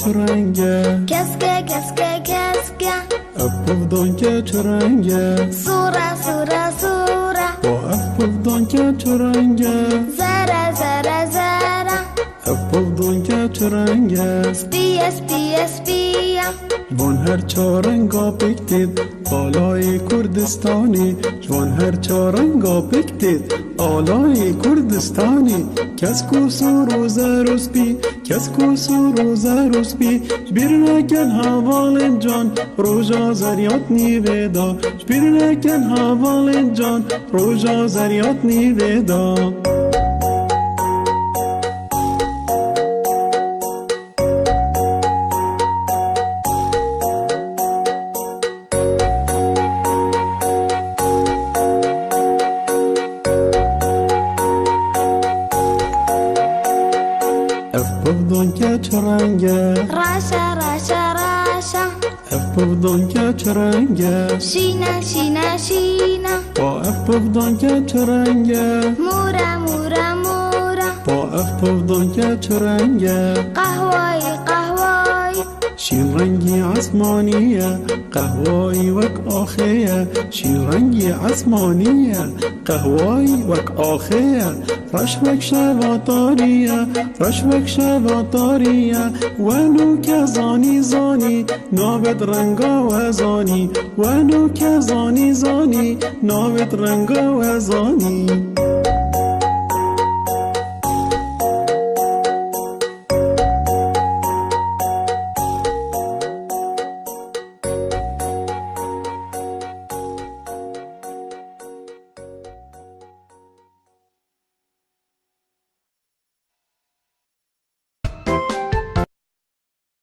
چرنگه کسکه افبودان که چرنگه سوره با افبودان که چرنگه زره افبودان که چرنگه سپیه جوان هر چارنگا بکتید آلای کردستانی جوان هر چارنگا بکتید آلای کردستانی کس کو سو روزه روزبی کس کو سو روزه روزبی جبیر نکن حوال جان روژا زریات نیویدا جبیر نکن حوال جان روژا زریات نیویدا افبودان که چرنگه راشا افبودان که چرنگه شینا با افبودان که چرنگه مورا با افبودان که چرنگه قهوه‌ای شین رنگی عثمانیه قهوه‌ای وک آخیه شین رنگی عثمانیه قهوه‌ای وک آخیه رشوک شواتاریه ولو که زانی ناوت رنگا و زانی ولو که زانی ناوت رنگا و زانی